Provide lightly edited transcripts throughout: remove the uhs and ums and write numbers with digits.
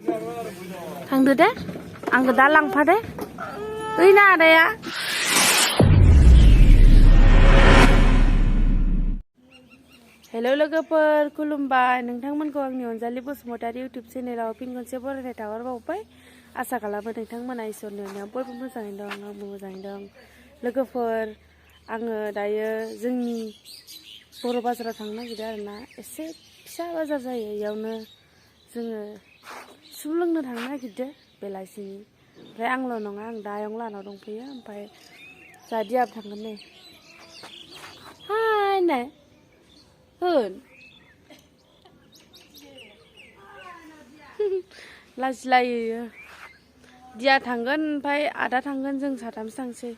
थांदो दे आंखौ दा लांफा दे ओइ ना आदाया हेल' लोगोफोर खुलुमबाय नोंथांमोनखौ आंनि अनजालि बसुमतारी इउटुब चेनेलाव फिन खनसे बरायनाय थाहरबावबाय आसा खालामो नोंथांमोना इसोरनि अननायाव बयबो मोजाङैनो दं आंबो मोजाङैनो दं लोगोफोर आङो दायो जोंनि बर' बाजाराव थांनो नागिरदों आरोना एसे फिसा बाजार जायो इयावनो जोङो सुब लोंनो थांनो नागिरदों बेलासिनि ओमफ्राय आंल' नङा आं दा आयं लानाव दंफैयो ओमफ्राय जोंहा दियाबो थांगोन नै हाय नाय होन लाजिलायो दिया थांगोन ओमफ्राय आदा थांगोन जों साथामसो थांसै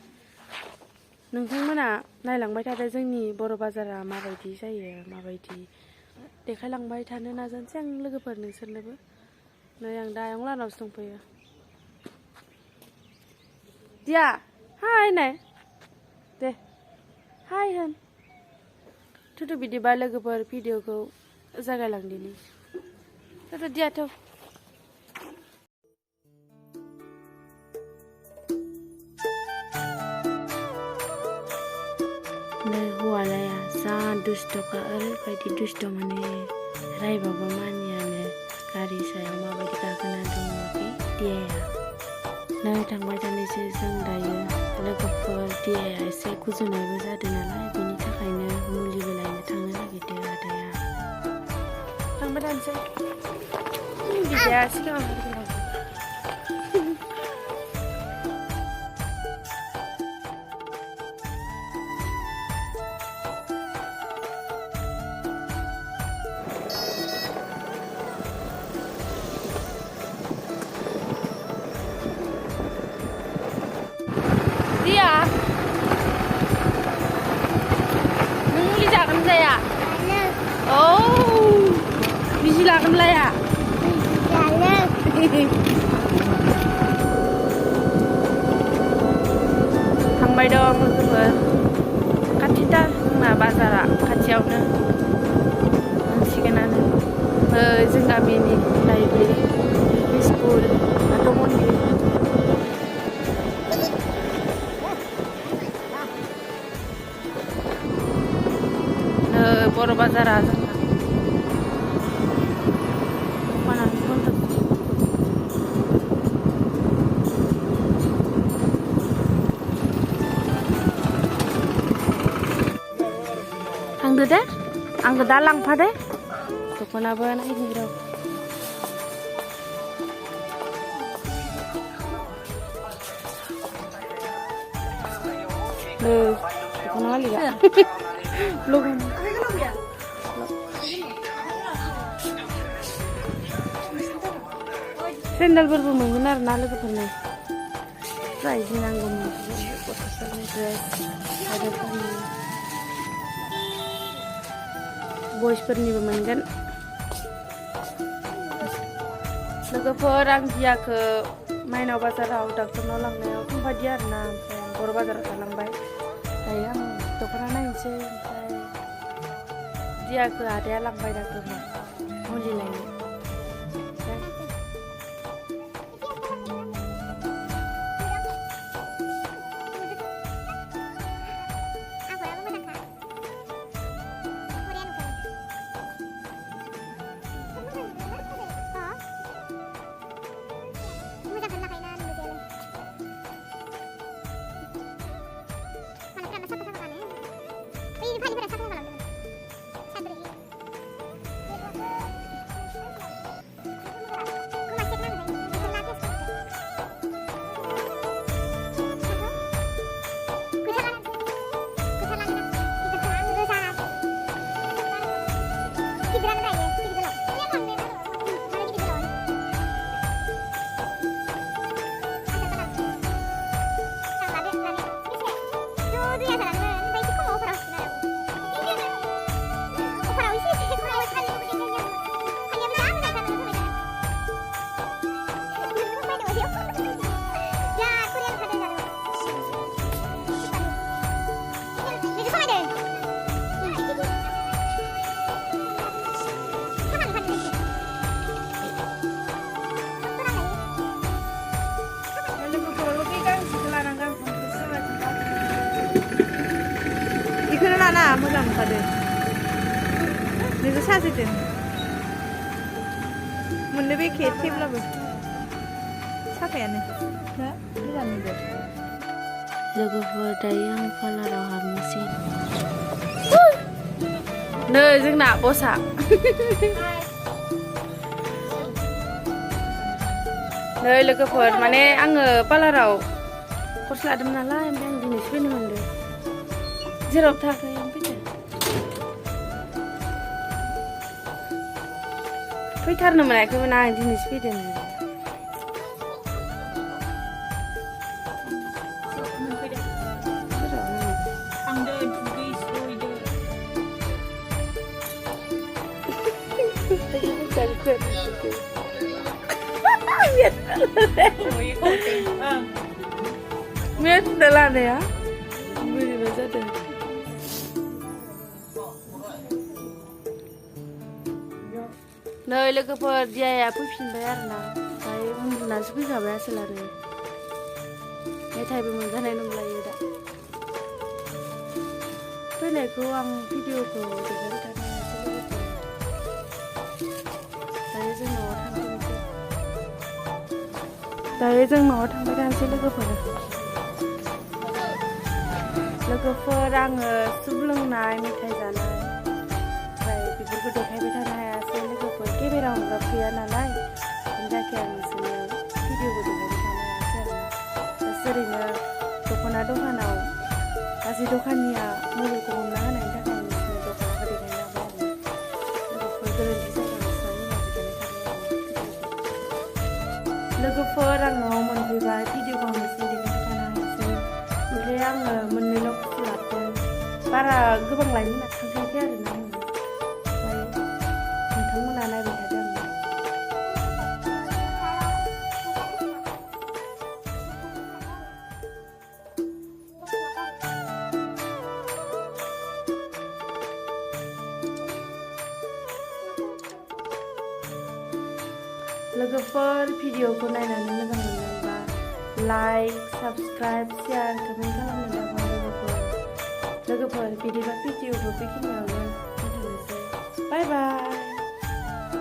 नोंथांमोना नायलांबाय थादो जोंनि बर' बाजारा माबायदि जायो माबायदि देखायलांबाय थानो नाजानोसै आं लोगोफोर नोंसोरनोबो नै आं दा आयं लानावसो दंफैयो दिया हाय नाय दे हाय होन थुथु बिदिबा लोगोफोर भिडिअखौ जागायलांदिनि थुथु दियाथ' नै हौवालाया जा दुस्थ'खा ओरैबायदि दुस्थ' माने रायबाबो मानियानो गारि सायाव माबायदि गाखोना दङ बे दियाया नै थांबाय थानायसो जों दायो लोगोफोर दियाया एसे गुजुनायबो जादों नालाय बेनि थाखायनो मुलिबो लायनो थांनो नागिरदों आदाया थांबाय थानोसै बिदाया सिगाङाव दिया नों मुलि जागोन जाया औ बिजि लागोन लाया थांबाय दं लोगोफोर खाथिथार जोंना बाजारा खाथियावनो मोनसिगोनानो जों गामिनि लाइब्रेरि स्कुल बाथौ मन्दिर बर' बाजारा जोंना दखानानो बन्द थांदो दे आंखौ दा लांफा दे दख'नाबो नायनि र' दख'ना मालिका सेन्देलफोरबो मोनगोन आरो ना लोगोफोरनो जाय जि नांगौ गथ'फोरनि ड्रेस आइजोफोरनि बयसफोरनिबो मोनगोन लोगोफोर आं दियाखौ माइनाव बाजाराव डक्टरनाव लांनायाव थांफादि आरोना ओमफ्राय बर' बाजाराव थालांबाय दायो आं दख'ना नायनोसै ओमफ्राय दियाखौ आदाया लांबाय डक्टरनाव मुलि लायनो मोजां नुखादो नोंसोर साजायदों मोननो बेखे थेब्लाबो साफायानो ना मोजां नुदो लोगोफोर दायो आं पार्लाराव हाबनोसै नै जोंना बसा नै लोगोफोर माने आङो पार्लाराव कर्स लादोंमोन नालाय ओमफ्राय आं दिनैसो फैनो मोनदों जेरावबो थायाखै आं फैथारनो मोनाखैमोन आं दिनैसो फैदों Miet udah lada ya? Beri bahasa deh. Nah, logoफोर dia ya फैफिनबाय आरोना ओमफ्राय उन्दुनासो फैखाबाय आसोलानो मेथाइबो मोनजानाय नंलायो दा फैनायखौ आं भिडिअखौ देखायबाय थानो हायासै लोगोफोर दायो जों न'आव थांबाय थानोसै लोगोफोर आङो सुप लोंनाय मेथाइ जानाय ओमफ्राय बेफोरखौ देखायबाय थानो हायासै लोगोफोर केमेरा हमग्रा गैया नालाय बेनि थाखाय आं नोंसोरनो भिडिअखौ देखायबाय थानो हायासै आरोना जास्ट ओरैनो दख'ना दखानाव गासै दखाननिया मबाइलखौ हमना होनायनि थाखाय आं नोंसोरनो दख'नाखौ देखायनो हाबाय आरो लोगोफोर गोरोन्थि जादों नोंसोरनि लोगोफोर आं न'आव मोनफैबाय भिडिअखौ आं नोंसोरनो देखायबाय थानो हायासै ओमफ्राय आङो मोननैल' कुर्ति लाबोदों बारा गोबां लायनो थांखायाखै आरोना आङो ओमफ्राय नोंथांमोना नायबाय थादों लोगोफोर भिडिअखौ नायनानै मोजां मोनदोंबा लाइक साबस्क्राइब शेयार कमेन्ट खालामनो दाबाव लोगोफोर बिदिबा भिडिअखौ बेखिनियावनो दोनथ'नोसै बाय बाय